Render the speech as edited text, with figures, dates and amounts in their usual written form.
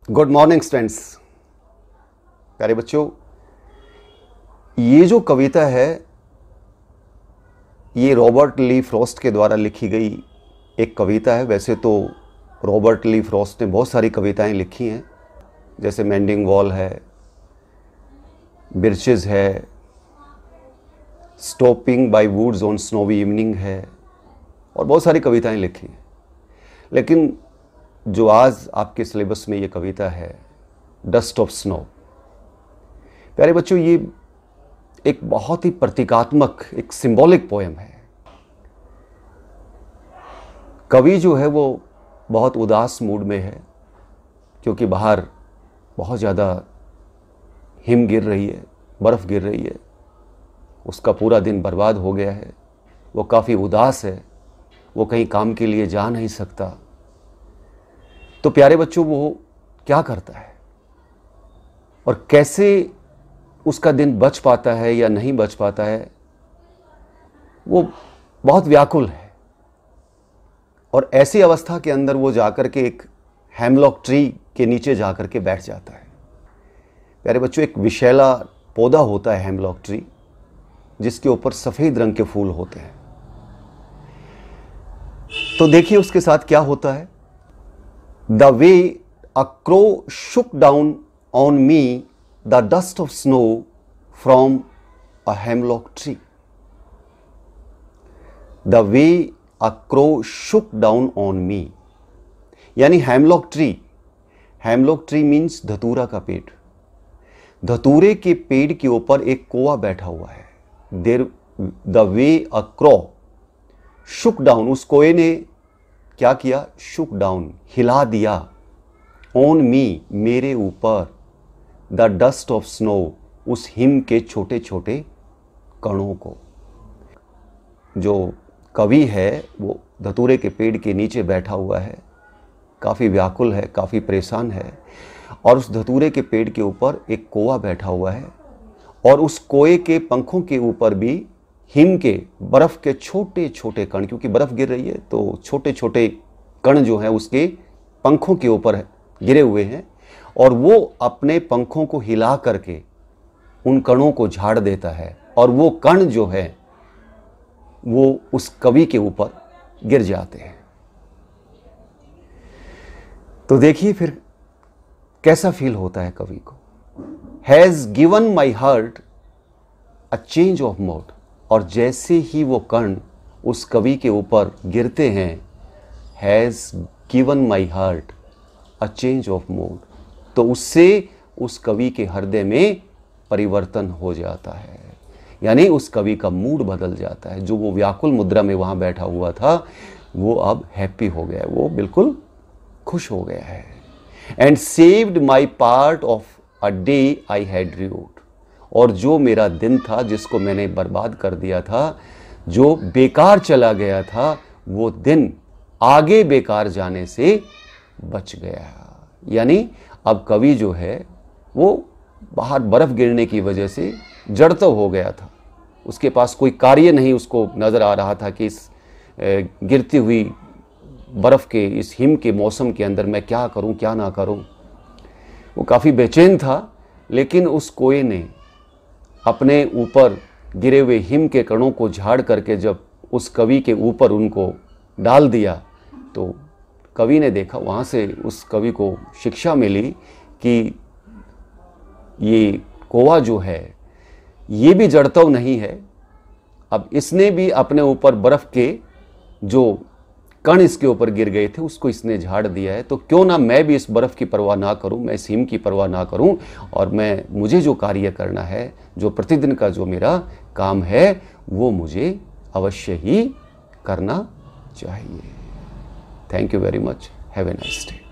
Good morning students. प्यारे बच्चों, ये जो कविता है ये रॉबर्ट ली फ्रॉस्ट के द्वारा लिखी गई एक कविता है। वैसे तो रॉबर्ट ली फ्रॉस्ट ने बहुत सारी कविताएं लिखी हैं, जैसे मेंडिंग वॉल है, बिर्चेस है, stopping by woods on snowy evening है और बहुत सारी कविताएं लिखी हैं। लेकिन जो आज आपके सिलेबस में ये कविता है, डस्ट ऑफ स्नो, प्यारे बच्चों, ये एक बहुत ही प्रतीकात्मक, एक सिंबॉलिक पोएम है। कवि जो है वो बहुत उदास मूड में है, क्योंकि बाहर बहुत ज़्यादा हिम गिर रही है, बर्फ़ गिर रही है, उसका पूरा दिन बर्बाद हो गया है, वो काफ़ी उदास है, वो कहीं काम के लिए जा नहीं सकता। तो प्यारे बच्चों, वो क्या करता है और कैसे उसका दिन बच पाता है या नहीं बच पाता है, वो बहुत व्याकुल है। और ऐसी अवस्था के अंदर वो जाकर के एक हेमलॉक ट्री के नीचे जाकर के बैठ जाता है। प्यारे बच्चों, एक विशैला पौधा होता है हेमलॉक ट्री, जिसके ऊपर सफ़ेद रंग के फूल होते हैं। तो देखिए उसके साथ क्या होता है। The way a crow Shuk down on me the dust of snow from a hemlock tree. The way a crow shook down on me, यानी hemlock tree, hemlock tree means धतूरा का पेड़। धतूरे के पेड़ के ऊपर एक कौवा बैठा हुआ है। There the way a crow Shuk down, उस कोए ने क्या किया, शुक डाउन, हिला दिया, ऑन मी, मेरे ऊपर, द डस्ट ऑफ स्नो, उस हिम के छोटे छोटे कणों को। जो कवि है वो धतूरे के पेड़ के नीचे बैठा हुआ है, काफ़ी व्याकुल है, काफ़ी परेशान है, और उस धतूरे के पेड़ के ऊपर एक कौवा बैठा हुआ है, और उस कोए के पंखों के ऊपर भी हिम के, बर्फ़ के छोटे छोटे कण, क्योंकि बर्फ़ गिर रही है तो छोटे छोटे कण जो हैं उसके पंखों के ऊपर गिरे हुए हैं, और वो अपने पंखों को हिला करके उन कणों को झाड़ देता है, और वो कण जो है वो उस कवि के ऊपर गिर जाते हैं। तो देखिए फिर कैसा फील होता है कवि को। Has given my heart a change of mode, और जैसे ही वो कण उस कवि के ऊपर गिरते हैं, has given my heart a change of mode, तो उससे उस कवि के हृदय में परिवर्तन हो जाता है, यानी उस कवि का मूड बदल जाता है। जो वो व्याकुल मुद्रा में वहाँ बैठा हुआ था वो अब हैप्पी हो गया है, वो बिल्कुल खुश हो गया है। And saved my part of a day I had rued, और जो मेरा दिन था जिसको मैंने बर्बाद कर दिया था, जो बेकार चला गया था, वो दिन आगे बेकार जाने से बच गया। यानी अब कवि जो है वो बाहर बर्फ़ गिरने की वजह से जड़ता हो गया था, उसके पास कोई कार्य नहीं उसको नज़र आ रहा था कि इस गिरती हुई बर्फ़ के, इस हिम के मौसम के अंदर मैं क्या करूं क्या ना करूं। वो काफ़ी बेचैन था, लेकिन उस कोए ने अपने ऊपर गिरे हुए हिम के कणों को झाड़ करके जब उस कवि के ऊपर उनको डाल दिया, तो कवि ने देखा, वहाँ से उस कवि को शिक्षा मिली कि ये कौवा जो है ये भी जड़तव नहीं है। अब इसने भी अपने ऊपर बर्फ़ के जो कण इसके ऊपर गिर गए थे उसको इसने झाड़ दिया है, तो क्यों ना मैं भी इस बर्फ़ की परवाह ना करूं, मैं इस हिम की परवाह ना करूं, और मुझे जो कार्य करना है, जो प्रतिदिन का जो मेरा काम है, वो मुझे अवश्य ही करना चाहिए। Thank you very much. Have a nice day.